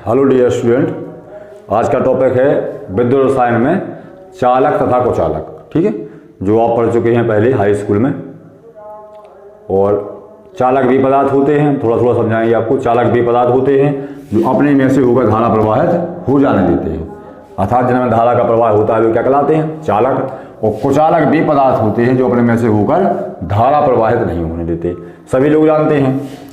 Hello dear student, आज का topic है विद्युत रसायन में चालक तथा कुचालक। ठीक है, जो आप पढ़ चुके हैं पहले हाई स्कूल में। और चालक भी पदार्थ होते हैं, थोड़ा थोड़ा समझाएंगे आपको। चालक भी पदार्थ होते हैं जो अपने में से होकर धारा प्रवाहित हो जाने देते हैं, अर्थात जिनमें धारा का प्रवाह होता है वे क्या कहलाते हैं? चालक। और कुचालक भी पदार्थ होते हैं जो अपने में से होकर धारा प्रवाहित नहीं होने देते, सभी लोग जानते हैं।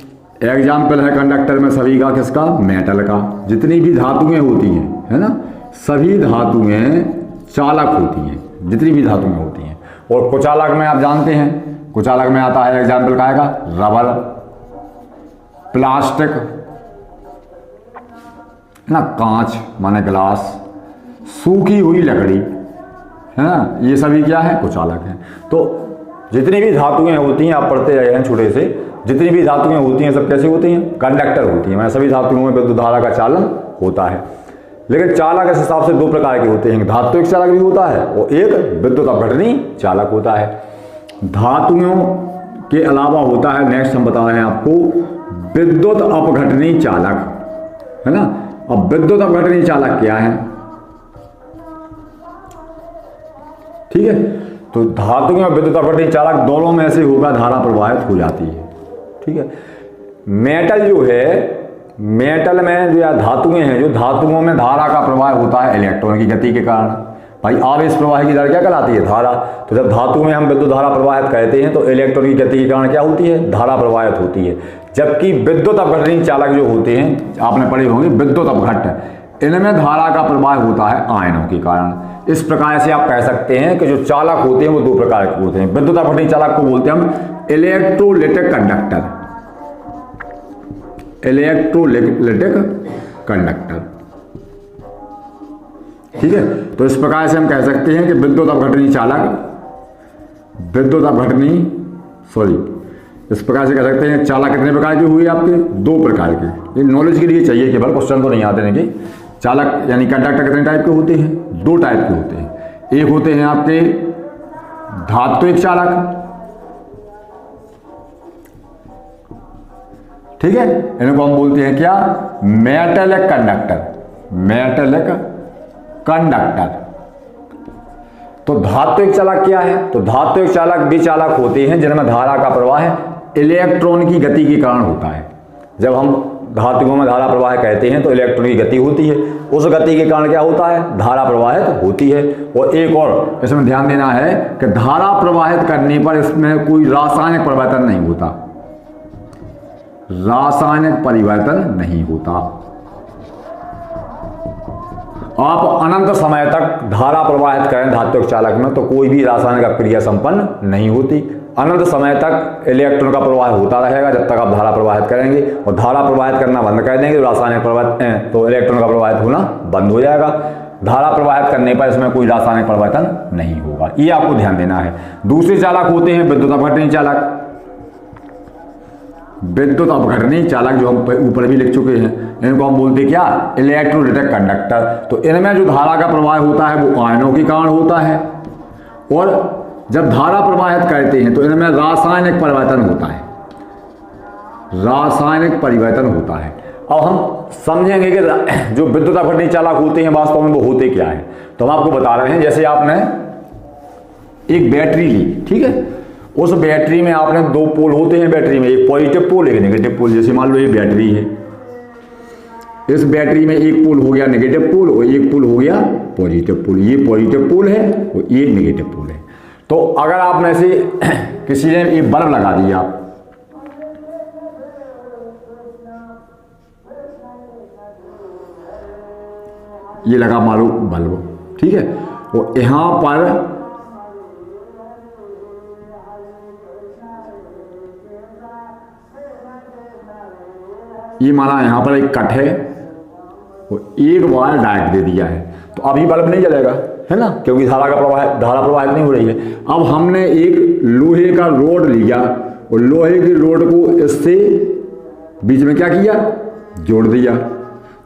एग्जाम्पल है कंडक्टर में सभी का, किसका? मेटल का। जितनी भी धातुएं होती हैं, है ना, सभी धातुएं चालक होती हैं, जितनी भी धातुएं होती हैं। और कुचालक में आप जानते हैं, कुचालक में आता है एग्जाम्पल का आएगा रबर, प्लास्टिक, ना, कांच माने ग्लास, सूखी हुई लकड़ी, है ना, ये सभी क्या है? कुचालक हैं। तो जितनी भी धातुएं होती हैं, आप पढ़ते रहे हैं छोटे से, जितनी भी धातुएं होती हैं सब कैसी होती हैं? कंडक्टर होती हैं। मैंने सभी धातुओं में विद्युत धारा का चालन होता है। लेकिन चालक इस हिसाब से दो प्रकार के होते हैं, धात्विक चालक भी होता है और एक विद्युत अपघटनी चालक होता है। धातुओं के अलावा होता है, नेक्स्ट हम बता रहे हैं आपको, विद्युत अपघटनी चालक, है ना। अब विद्युत अपघटनी चालक क्या है? ठीक है, तो धातुओं में विद्युत अपघटनी चालक दोनों में से होकर धारा प्रवाहित हो जाती है। ठीक है, मेटल जो है, मेटल में जो धातुएं हैं, जो धातुओं में धारा का प्रवाह होता है इलेक्ट्रॉन की गति के कारण। भाई आवेश प्रवाह की दर क्या कहलाती है? धारा। तो जब धातु में हम विद्युत धारा प्रवाहित कहते हैं तो इलेक्ट्रॉन की गति के कारण क्या होती है? धारा प्रवाहित होती है। जबकि विद्युत अपघटनी चालक जो होते हैं, आपने पढ़े होंगे विद्युत अपघट, इनमें धारा का प्रवाह होता है आयनों के कारण। इस प्रकार से आप कह सकते हैं कि जो चालक होते हैं वो दो प्रकार के होते हैं। विद्युत अपघटनी चालक को बोलते हैं हम इलेक्ट्रोलिटिक कंडक्टर, इलेक्ट्रोलिटिक कंडक्टर। ठीक है, तो इस प्रकार से हम कह सकते हैं कि विद्युत अपघटनी चालक, विद्युत अपघटनी इस प्रकार से कह सकते हैं चालक कितने प्रकार के हुए आपके? दो प्रकार के। ये नॉलेज के लिए चाहिए, केवल क्वेश्चन तो नहीं आते हैं। चालक यानी कंडक्टर कितने टाइप के होते हैं? दो टाइप के होते हैं। एक होते हैं आपके धात्विक चालक, ठीक है, इनको हम बोलते हैं क्या? Metallic conductor, metallic conductor. तो धात्विक चालक क्या है? तो धात्विक चालक भी चालक होते हैं जिनमें धारा का प्रवाह इलेक्ट्रॉन की गति के कारण होता है। जब हम धातुओं में धारा प्रवाह कहते हैं तो इलेक्ट्रॉन की गति होती है, उस गति के कारण क्या होता है? धारा प्रवाहित होती है। और एक और इसमें ध्यान देना है कि धारा प्रवाहित करने पर इसमें कोई रासायनिक परिवर्तन नहीं होता, रासायनिक परिवर्तन नहीं होता। आप अनंत समय तक धारा प्रवाहित करें धात्विक चालक में तो कोई भी रासायनिक अक्रिया संपन्न नहीं होती। अनंत समय तक इलेक्ट्रॉन का प्रवाह होता रहेगा जब तक आप धारा प्रवाहित करेंगे, और धारा प्रवाहित करना बंद कर देंगे तो रासायनिक प्रवाहित तो इलेक्ट्रॉन का प्रवाहित होना बंद हो जाएगा। धारा प्रवाहित करने पर इसमें कोई रासायनिक परिवर्तन नहीं होगा, ये आपको ध्यान देना है। दूसरे चालक होते हैं विद्युत अपघटनी चालक, विद्युत अपघटनी चालक जो हम ऊपर भी लिख चुके हैं, इनको हम बोलते हैं क्या? Electrolytic conductor. तो इनमें जो धारा का प्रवाह होता है वो आयनों के कारण होता है, और जब धारा प्रवाहित करते हैं तो इनमें रासायनिक परिवर्तन होता है, रासायनिक परिवर्तन होता है। अब हम समझेंगे कि जो विद्युत अपघटनी चालक होते हैं वास्तव में वो होते क्या है। तो हम आपको बता रहे हैं, जैसे आपने एक बैटरी ली, ठीक है, उस बैटरी में आपने दो पोल होते हैं बैटरी में, एक पॉजिटिव पोल एक नेगेटिव पोल। जैसे मान लो ये बैटरी है, इस बैटरी में एक पोल हो गया नेगेटिव पोल और एक पोल हो गया पॉजिटिव पोल। ये पॉजिटिव पोल है और ये नेगेटिव पोल है। तो अगर आप में से किसी ने ये बल्ब लगा दिया, ये लगा मारो बल्ब, ठीक है, और यहां पर ये माना यहां पर एक कट है और एक वायर डायरेक्ट दे दिया है, तो अभी बल्ब नहीं जलेगा, है ना, क्योंकि धारा प्रवाहित नहीं हो रही है। अब हमने एक लोहे का रोड लिया और लोहे की रोड को इससे बीच में क्या किया? जोड़ दिया,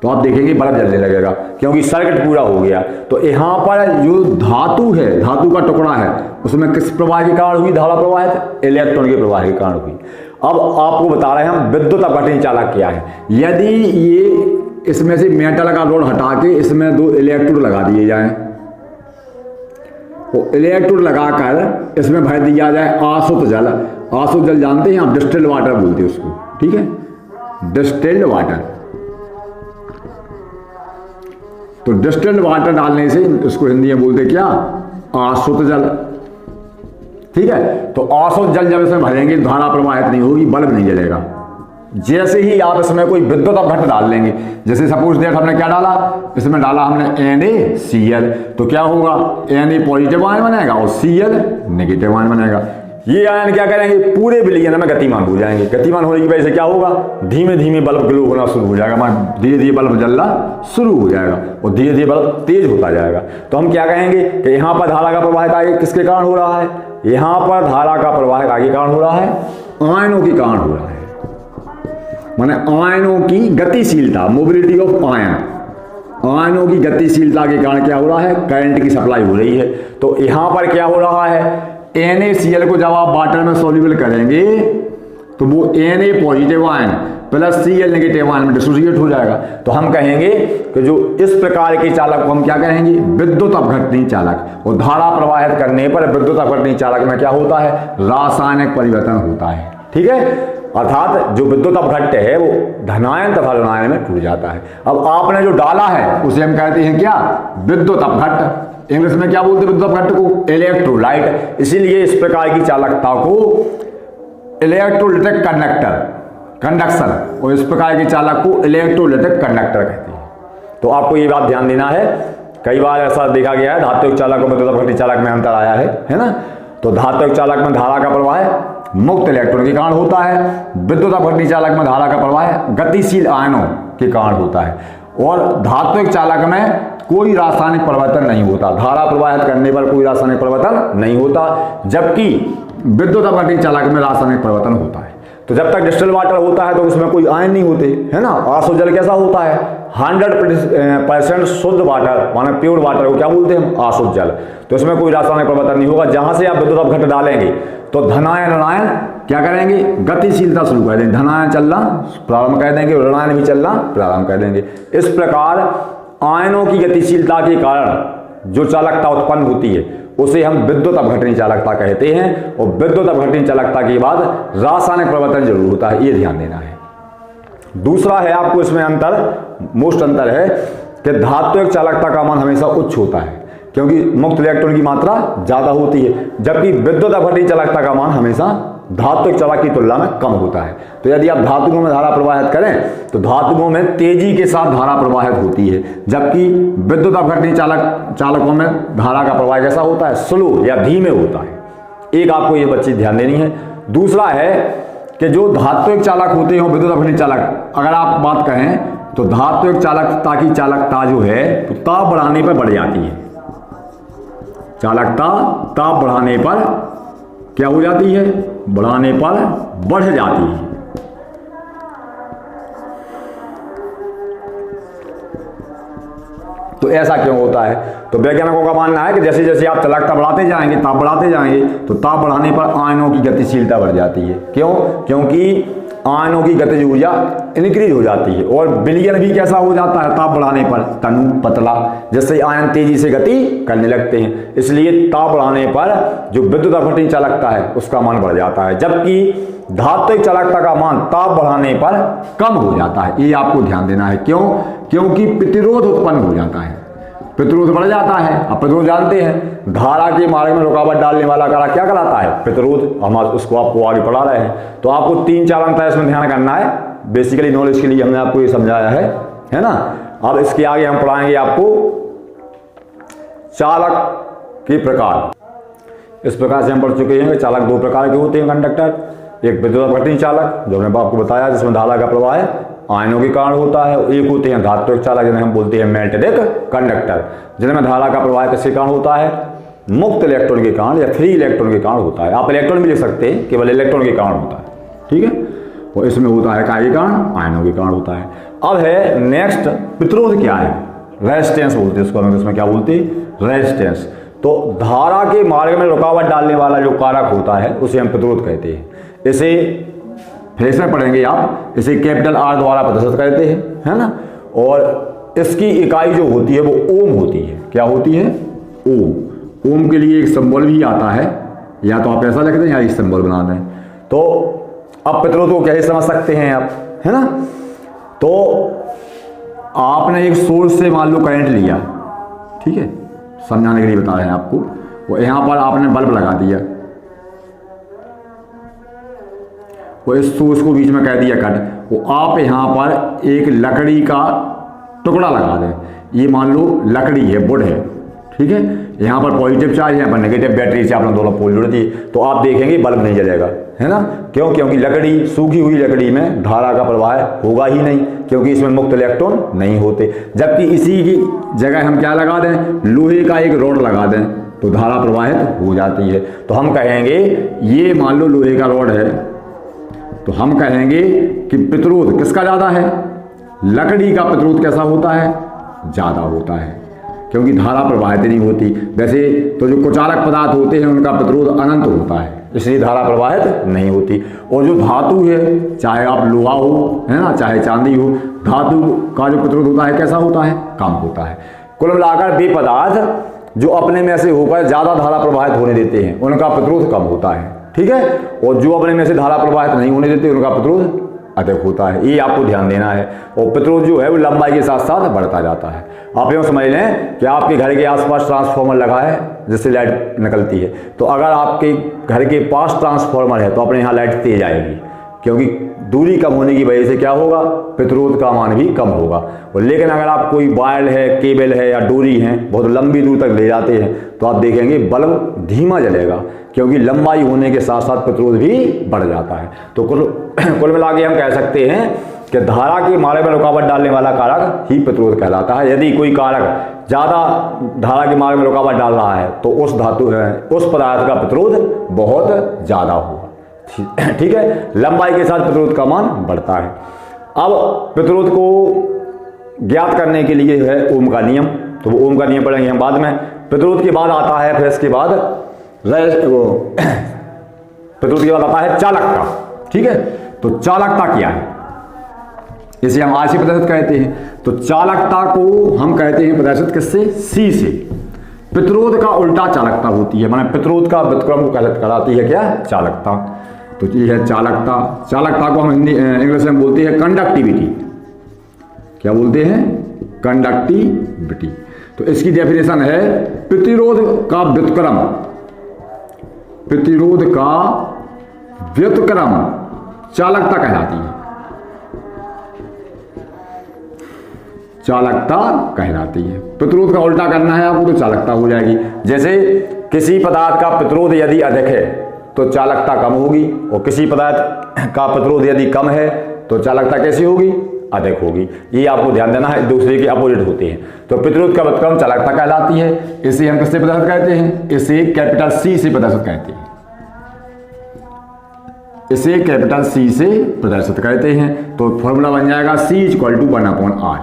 तो आप देखेंगे बल्ब जलने लगेगा क्योंकि सर्किट पूरा हो गया। तो यहाँ पर जो धातु है, धातु का टुकड़ा है, उसमें किस प्रवाह के कारण हुई धारा प्रवाहित? इलेक्ट्रॉन के प्रवाह के कारण हुई। अब आपको बता रहे हैं हम विद्युत अपघटनी चालक क्या है। यदि ये इसमें से मेटल का रोड हटा के इसमें 2 इलेक्ट्रोड लगा दिए जाएं, वो इलेक्ट्रोड लगाकर इसमें भर दिया जाए आसुत जल। आसुत जल जानते हैं आप, डिस्टिल्ड वाटर बोलते हैं उसको, ठीक है, डिस्टिल्ड वाटर। तो डिस्टिल्ड वाटर डालने से इसको हिंदी में बोलते क्या, आसुत जल, ठीक है। तो आसुत जल जब इसमें भरेंगे धारा प्रवाहित नहीं होगी, बल्ब नहीं जलेगा। जैसे ही आप इसमें कोई विद्युत अपघट्ट डाल लेंगे, जैसे सपोज दैट हमने क्या डाला, इसमें डाला हमने NaCl, तो क्या होगा, Na पॉजिटिव आयन बनेगा और Cl नेगेटिव आयन बनेगा। ये आयन क्या करेंगे, पूरे विलयन में गतिमान हो जाएंगे। गतिमान होने की वजह से क्या होगा, धीमे धीमे बल्ब ग्लो होना शुरू हो जाएगा, धीरे धीरे बल्ब जलना शुरू हो जाएगा और धीरे धीरे बल्ब तेज होता जाएगा। तो हम क्या कहेंगे कि यहाँ पर धारा का प्रवाह आगे किसके कारण हो रहा है, यहाँ पर धारा का प्रवाह आगे कारण हो रहा है, आयनों के कारण हो रहा है। माने आयनों की गतिशीलता, मोबिलिटी ऑफ आयन, आयनों की गतिशीलता के कारण क्या हो रहा है, करंट की सप्लाई हो रही है। तो यहां पर क्या हो रहा है, NaCl को जब आप वाटर में सॉल्युबल करेंगे तो वो Na positive ion plus Cl negative ion में डिसोसिएट हो जाएगा। तो हम कहेंगे कि जो इस प्रकार के चालक को हम क्या कहेंगे, विद्युत अपघटनी चालक। और धारा प्रवाहित करने पर विद्युत अपघटनी चालक में क्या होता है, रासायनिक परिवर्तन होता है, ठीक है। अर्थात जो विद्युत अपघट्ट है वो धनायन तथा ऋणायन में टूट जाता है। अब आपने जो डाला है उसे हम कहते हैं क्या, विद्युत अपघट्ट। इंग्लिश में क्या बोलते हैं विद्युत अपघट्ट को, इलेक्ट्रोलाइट। इसीलिए इस प्रकार की चालकता को इलेक्ट्रोलिटिक कंडक्शन, और इस प्रकार के चालक को इलेक्ट्रोलिटिक कंडक्टर कहते हैं। तो आपको ये बात ध्यान देना है, कई बार ऐसा देखा गया है धात्विक चालक और विद्युत अपघट्य चालक में अंतर आया है ना। तो धात्विक चालक में धारा का प्रवाह मुक्त इलेक्ट्रॉन के कारण होता है, विद्युत अपघट्य चालक में धारा का प्रवाह गतिशील आयनों के कारण होता है, और धात्विक चालक में कोई रासायनिक परिवर्तन नहीं होता, धारा प्रवाहित करने पर कोई रासायनिक परिवर्तन नहीं होता, जबकि विद्युत अपघट्य चालक में रासायनिक परिवर्तन होता है। तो जब तक डिस्टिल्ड वाटर होता है तो उसमें कोई आयन नहीं होते, है ना। आसुत जल कैसा होता है, 100% शुद्ध वाटर, माने प्योर वाटर को क्या बोलते हैं, आसुत जल। तो इसमें कोई रासायनिक परिवर्तन नहीं होगा। जहां से आप विद्युत अपघट्य डालेंगे तो धनायन ऋणायन क्या करेंगे, गतिशीलता शुरू कर देंगे, धनायन चलना प्रारंभ कर देंगे, ऋणायन भी चलना प्रारंभ कर देंगे। इस प्रकार आयनों की गतिशीलता के कारण जो चालकता उत्पन्न होती है उसे हम विद्युत अपघटनी चालकता कहते हैं। और विद्युत अपघटनी चालकता के बाद रासायनिक परिवर्तन जरूर होता है, ये ध्यान देना है। दूसरा है आपको इसमें अंतर, मोस्ट अंतर है कि धात्विक चालकता का मान हमेशा उच्च होता है, क्योंकि मुक्त इलेक्ट्रॉन की मात्रा ज्यादा होती है, जबकि विद्युत अपघटनी चालकता का मान हमेशा धात्विक चालक की तुलना में कम होता है। तो यदि आप धातुओं में धारा प्रवाहित करें तो धातुओं में तेजी के साथ धारा प्रवाहित होती है, जबकि विद्युत अपघटनी चालकों में धारा का प्रवाह कैसा होता है, स्लो या धीमे होता है। एक आपको ये बच्ची ध्यान देनी है। दूसरा है कि जो धात्विक चालक होते हैं विद्युत अपघटनी चालक, अगर आप बात करें तो धात्विक चालकता की चालकता जो है तो ताप बढ़ाने पर बढ़ जाती है। चालकता ताप बढ़ाने पर क्या हो जाती है, बढ़ाने पर बढ़ जाती है। तो ऐसा क्यों होता है, तो वैज्ञानिकों का मानना है कि जैसे जैसे आप चालकता बढ़ाते जाएंगे, ताप बढ़ाते जाएंगे, तो ताप बढ़ाने पर आयनों की गतिशीलता बढ़ जाती है। क्यों, क्योंकि आयनों की गतिज ऊर्जा इंक्रीज हो जाती है, और विलयन भी कैसा हो जाता है ताप बढ़ाने पर, तनु पतला, जिससे आयन तेजी से गति करने लगते हैं। इसलिए ताप बढ़ाने पर जो विद्युत अपघटनी चालकता है उसका मान बढ़ जाता है, जबकि धात्विक चालकता का मान ताप बढ़ाने पर कम हो जाता है। ये आपको ध्यान देना है। क्यों, क्योंकि प्रतिरोध उत्पन्न हो जाता है, प्रतिरोध बढ़ जाता है। आप प्रतिरोध जानते हैं, धारा के मार्ग में रुकावट डालने वाला कारक क्या कहलाता है, प्रतिरोध। हम उसको आपको आगे पढ़ा रहे हैं। तो आपको 3-4 अंतर इसमें ध्यान करना है, बेसिकली नॉलेज के लिए हमने आपको ये समझाया है ना। अब इसके आगे हम पढ़ाएंगे आपको चालक के प्रकार। इस प्रकार से हम पढ़ चुके हैं कि चालक 2 प्रकार के होते हैं कंडक्टर, एक विद्युत अपघटनी चालक जो मैंने आपको बताया जिसमें धारा का प्रवाह आयनों के कारण होता है, एक होते हैं धात्विक चालक जिन्हें हम बोलते हैं मेल्टेड कंडक्टर, जिनमें धारा का प्रवाह किसके कारण होता है, मुक्त इलेक्ट्रॉन के कारण या फ्री इलेक्ट्रॉन के कारण होता है। आप इलेक्ट्रॉन भी लिख सकते हैं, केवल इलेक्ट्रॉन के कारण होता है, ठीक है। और इसमें होता है काय के कारण, आयनों के कारण होता है। अब है नेक्स्ट, प्रतिरोध क्या है, रेजिस्टेंस बोलते हैं इसको, हम इसमें क्या बोलते हैं, रेजिस्टेंस। तो धारा के मार्ग में रुकावट डालने वाला जो कारक होता है उसे हम प्रतिरोध कहते हैं। इसे फिर इसमें पढ़ेंगे आप, इसे कैपिटल R द्वारा प्रदर्शित करते हैं, है ना। और इसकी इकाई जो होती है वो ओम होती है। क्या होती है? ओम। ओम के लिए एक सिंबल भी आता है, या तो आप ऐसा लिख दें या इस सिंबल बना दें। तो अब प्रतिरोध को कैसे समझ सकते हैं आप, है ना? तो आपने एक सोर्स से मान लो करंट लिया, ठीक है, समझाने के लिए बता रहे हैं आपको। वो यहाँ पर आपने बल्ब लगा दिया, वो इस सोर्स को बीच में कह दिया कट। वो आप यहाँ पर एक लकड़ी का टुकड़ा लगा दें, ये मान लो लकड़ी है, वुड है, ठीक है। यहाँ पर पॉजिटिव चार्ज है, यहाँ पर नेगेटिव, बैटरी से आपने दोनों पोल जोड़ दी, तो आप देखेंगे बल्ब नहीं जलेगा, है ना? क्यों? क्योंकि लकड़ी, सूखी हुई लकड़ी में धारा का प्रवाह होगा ही नहीं, क्योंकि इसमें मुक्त इलेक्ट्रॉन नहीं होते। जबकि इसी की जगह हम क्या लगा दें, लोहे का एक रॉड लगा दें, तो धारा प्रवाहित हो जाती है। तो हम कहेंगे ये मान लो लोहे का रॉड है, तो हम कहेंगे कि प्रतिरोध किसका ज़्यादा है? लकड़ी का प्रतिरोध कैसा होता है? ज़्यादा होता है, क्योंकि धारा प्रवाहित नहीं होती। वैसे तो जो कुचालक पदार्थ होते हैं उनका प्रतिरोध अनंत होता है, इसलिए धारा प्रवाहित नहीं होती। और जो धातु है, चाहे आप लोहा हो, है ना, चाहे चांदी हो, धातु का जो प्रतिरोध होता है कैसा होता है? कम होता है। कुल मिलाकर वे पदार्थ जो अपने में से होकर ज़्यादा धारा प्रवाहित होने देते हैं उनका प्रतिरोध कम होता है, ठीक है। और जो अपने में से धारा प्रवाहित नहीं होने देते उनका प्रतिरोध अधिक होता है। ये आपको ध्यान देना है। और प्रतिरोध जो है वो लंबाई के साथ साथ बढ़ता जाता है। आप यूँ समझ लें कि आपके घर के आसपास ट्रांसफार्मर लगा है जिससे लाइट निकलती है, तो अगर आपके घर के पास ट्रांसफार्मर है तो अपने यहाँ लाइट तेज आएगी, क्योंकि दूरी कम होने की वजह से क्या होगा? प्रतिरोध का मान भी कम होगा। और लेकिन अगर आप कोई वायर है, केबल है या डोरी है, बहुत लंबी दूर तक ले जाते हैं, तो आप देखेंगे बल्ब धीमा जलेगा, क्योंकि लंबाई होने के साथ साथ प्रतिरोध भी बढ़ जाता है। तो कुल मिला के हम कह सकते हैं कि धारा के मार्ग में रुकावट डालने वाला कारक ही प्रतिरोध कहलाता है। यदि कोई कारक ज़्यादा धारा के मार्ग में रुकावट डाल रहा है तो उस पदार्थ का प्रतिरोध बहुत ज़्यादा होगा, ठीक है। लंबाई के साथ प्रतिरोध का मान बढ़ता है। अब प्रतिरोध को ज्ञात करने के लिए है ओम का नियम, तो वो ओम का नियम पढ़ेंगे हम बाद में। प्रतिरोध के बाद आता है, फिर इसके बाद प्रतिरोध के बाद आता है चालकता, ठीक है। तो चालकता क्या है? इसे हम आरसी प्रदर्शित कहते हैं। तो चालकता को हम कहते हैं प्रदर्शित किससे? सी से। प्रतिरोध का उल्टा चालकता होती है, माने प्रतिरोध का व्युत्क्रम को कहलाती है क्या? चालकता। तो ये है चालकता। चालकता को हम इंग्लिश में बोलते हैं कंडक्टिविटी। क्या बोलते हैं? कंडक्टिविटी। तो इसकी डेफिनेशन है प्रतिरोध का व्युत्क्रम, प्रतिरोध का व्युत्क्रम चालकता कहलाती है, चालकता कहलाती है। प्रतिरोध का उल्टा करना है आपको तो चालकता हो जाएगी। जैसे किसी पदार्थ का प्रतिरोध यदि अधिक है तो चालकता कम होगी, और किसी पदार्थ का प्रतिरोध यदि कम है तो चालकता कैसी होगी? अधिक होगी। ये आपको ध्यान देना है, दूसरे के अपोजिट होते हैं। तो प्रतिरोध का व्युत्क्रम चालकता कहलाती है। इसे हम किससे प्रदर्शित कहते हैं? इसे कैपिटल सी से प्रदर्शित कहते हैं, इसे कैपिटल सी से प्रदर्शित करते हैं। तो फॉर्मूला बन जाएगा C = 1/R।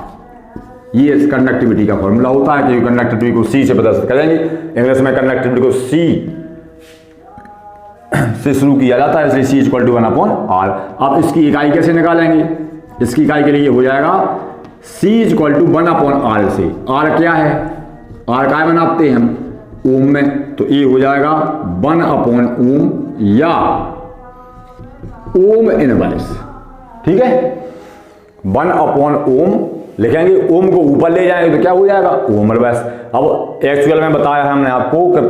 ये कंडक्टिविटी का फॉर्मूला होता है कि कंडक्टिविटी को C से प्रदर्शित करेंगे। इंग्लिश में कंडक्टिविटी को C से शुरू किया जाता है, इसलिए C = 1/R। अब इसकी इकाई कैसे निकालेंगे? इसकी इकाई के लिए हो जाएगा C = 1/R से। R क्या है? R काय बनाते हैं हम? ओम में। तो ये हो जाएगा 1/ओम या ओम इनवर्स, ठीक है। 1/ओम लिखेंगे, ओम को ऊपर ले जाएंगे तो क्या हो जाएगा? Ohm inverse. अब एक्चुअल में बताया है हमने आपको कि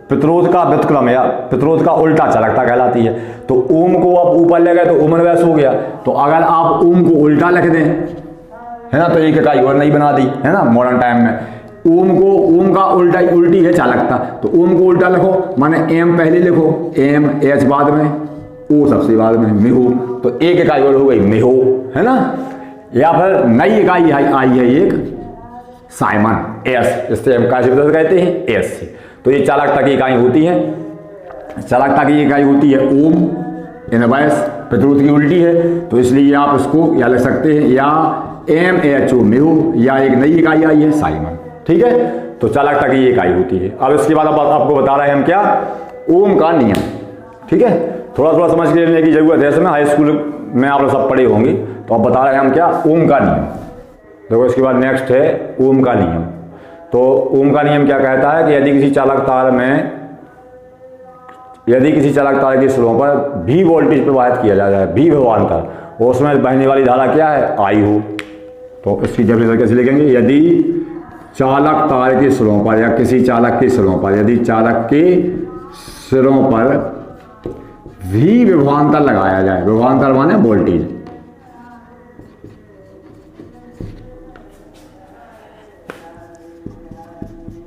प्रतिरोध का व्युत्क्रम या प्रतिरोध का उल्टा चालकता कहलाती है। तो ओम को आप ऊपर ले गए तो ओम इनवर्स हो गया। तो अगर आप ओम को उल्टा लिख दें, है ना, तो एक इकाई और नहीं बना दी, है ना, मॉडर्न टाइम में। ओम का उल्टी है चालकता, तो ओम को उल्टा लिखो, माने एम पहले लिखो, एम, एच बाद में, ओ सबसे बाद में, मेहो। तो एक इकाई और हो गई मेहो, है ना। या फिर नई इकाई आई है एक साइमन, एस, इससे हम कैसे कहते हैं? एस से। तो ये चालकता की इकाई होती है। चालकता की इकाई होती है ओम इनवर्स, प्रतिरोध की उल्टी है, तो इसलिए आप इसको या लिख सकते हैं या MHO मेहो, या एक नई इकाई आई है साइमन, ठीक है। तो चालकता की इकाई होती है। अब इसके बाद आपको बता रहे हैं हम क्या? ओम का नियम, ठीक है। थोड़ा थोड़ा समझ के लेने की जरूरत है। इसमें हाई स्कूल में आप लोग सब पढ़े होंगे, तो आप बता रहे हैं हम क्या? ओम का नियम। देखो इसके बाद नेक्स्ट है ओम का नियम। तो ओम का नियम क्या कहता है कि यदि किसी चालक तार की स्लों पर भी वोल्टेज प्रवाहित किया जा रहा है, भी विभवांतर, और उसमें बहने वाली धारा क्या है, आई हो, तो इसकी डेफिनेशन कैसे लिखेंगे, यदि चालक तार के सिरों पर या किसी चालक के सिरों पर, यदि चालक के सिरों पर भी विभवांतर लगाया जाए, विभवांतर माने वोल्टेज,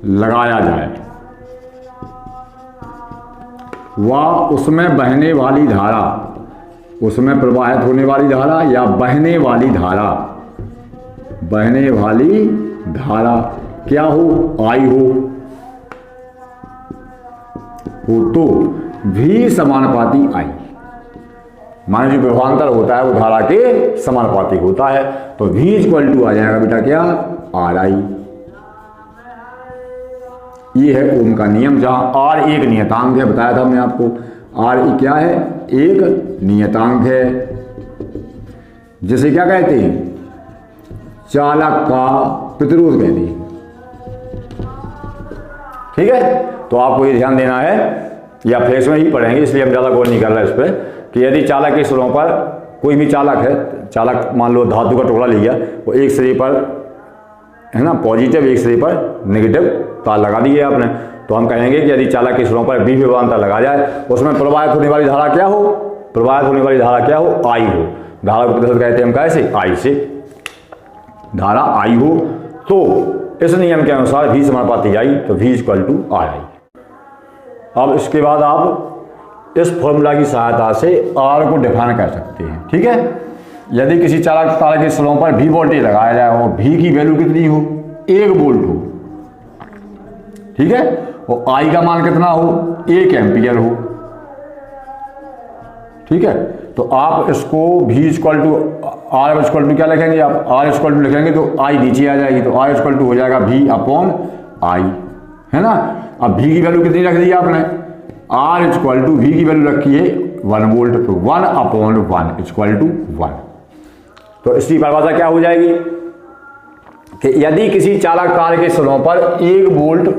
लगाया जाए, व उसमें बहने वाली धारा, उसमें प्रवाहित होने वाली धारा या बहने वाली धारा क्या हो, आई हो तो भी समानुपाती आई, माने जो विभवांतर होता है वो धारा के समानुपाती होता है, तो V इक्वल टू आ जाएगा बेटा क्या, आर आई। ये है ओम का नियम, जहां R एक नियतांक है, बताया था हमने आपको, R क्या है, एक नियतांक है, जिसे क्या कहते हैं, चालक का प्रतिरोध कहते हैं। ठीक है, तो आपको ये ध्यान देना है, या फ्लैश में ही पढ़ेंगे इसलिए हम ज़्यादा गौर नहीं कर रहे इस पर, कि यदि चालक के सिरों पर कोई भी चालक है, चालक मान लो धातु का टुकड़ा लिया, वो एक सिरे पर है ना पॉजिटिव, एक सिरे पर नेगेटिव तार लगा दिए आपने, तो हम कहेंगे कि यदि चालक के सिरों पर भी विभवांतर लगा जाए, उसमें प्रवाहित होने वाली धारा क्या हो, आई हो, धारा को प्रतिशत कहते हैं हम कैसे, आई से, धारा आई हो, तो इस नियम के अनुसार V समानुपाती आई, तो V equal to R I. अब इसके बाद आप इस फॉर्मूला की सहायता से R को डिफाइन कर सकते हैं। ठीक है, यदि किसी चालक तार के स्लों पर V वोल्टेज लगाया जाए और V की वैल्यू कितनी हो, 1 वोल्ट हो, ठीक है, और I का मान कितना हो, 1 एम्पियर हो। ठीक है, तो आप इसको V equal to R equal to क्या लिखेंगे, आप R इक्वल टू लिखेंगे तो I नीचे आ जाएगी, तो R इक्वल टू हो जाएगा V अपॉन I, है ना। अब V की वैल्यू कितनी रख दी आपने, R इक्वल टू V की वैल्यू रखी है 1 वोल्ट, तो 1 अपॉन 1 इक्वल टू 1। तो इसकी परिभाषा क्या हो जाएगी कि यदि किसी चालक तार के सिरों पर 1 वोल्ट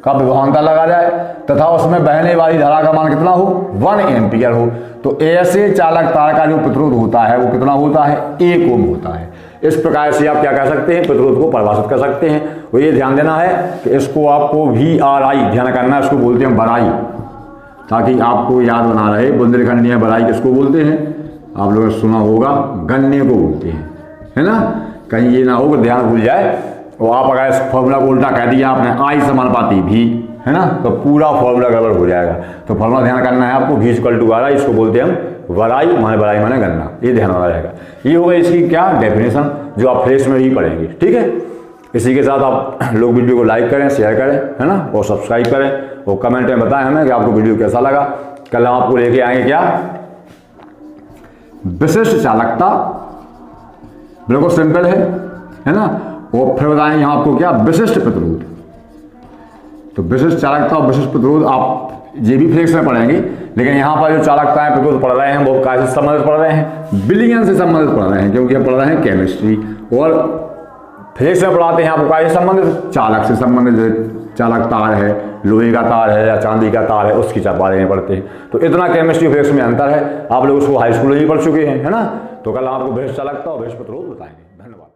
का विभवांतर लगा जाए तथा उसमें बहने वाली धारा का मान कितना हो, 1 एम्पियर हो, तो ऐसे चालक तार का जो प्रतिरोध होता है वो कितना होता है, 1 ओम होता है। इस प्रकार से आप क्या कर सकते हैं, प्रतिरोध को परिभाषित कर सकते हैं। तो ये ध्यान देना है कि इसको आपको VRI ध्यान करना है, इसको बोलते हैं बराई, ताकि आपको याद बना रहे, बुंदेलखंडी बराई किसको बोलते हैं, आप लोगों ने सुना होगा, गन्ने को बोलते हैं, है ना, कहीं ये ना हो कि ध्यान भूल जाए और आप अगर इस फॉर्मूला को उल्टा कह दिया आपने, I समानुपाती V, है ना, तो पूरा फॉर्मूला गड़बड़ हो जाएगा। तो फॉर्मूला ध्यान करना है आपको, V equal to R I, इसको बोलते हैं हम बराई माने गन्ना, ये ध्यान रखा रहेगा। ये होगा इसकी क्या डेफिनेशन, जो आप फ्लैश में ही पढ़ेंगे। ठीक है, इसी के साथ आप लोग वीडियो को लाइक करें, शेयर करें, है ना, और सब्सक्राइब करें, और कमेंट में बताएं हमें कि आपको वीडियो कैसा लगा। कल हम आपको लेके आएंगे क्या, विशिष्ट चालकता, बिल्कुल सिंपल है ना, और फिर बताएंगे हम आपको क्या, विशिष्ट प्रतिरोध। तो विशिष्ट चालकता और विशिष्ट प्रतिरोध आप ये भी फ्लैश में पढ़ेंगे, लेकिन यहाँ पर जो चालकताएं प्रतिरोध पढ़ रहे हैं वो कैसे संबंधित पढ़ रहे हैं, विलियन से संबंधित पढ़ रहे हैं, क्योंकि हम पढ़ रहे हैं केमिस्ट्री, और फ्लैश में पढ़ाते हैं आपको कैसे संबंधित, चालक से संबंधित, चालक तार है, लोहे का तार है या चांदी का तार है, उसके बारे में पढ़ते हैं। तो इतना केमिस्ट्री फ्लैश में अंतर है, आप लोग उसको हाई स्कूल में ही पढ़ चुके हैं, है ना। तो कल आपको विशिष्ट चालकता और विशिष्ट प्रतिरोध बताएंगे। धन्यवाद।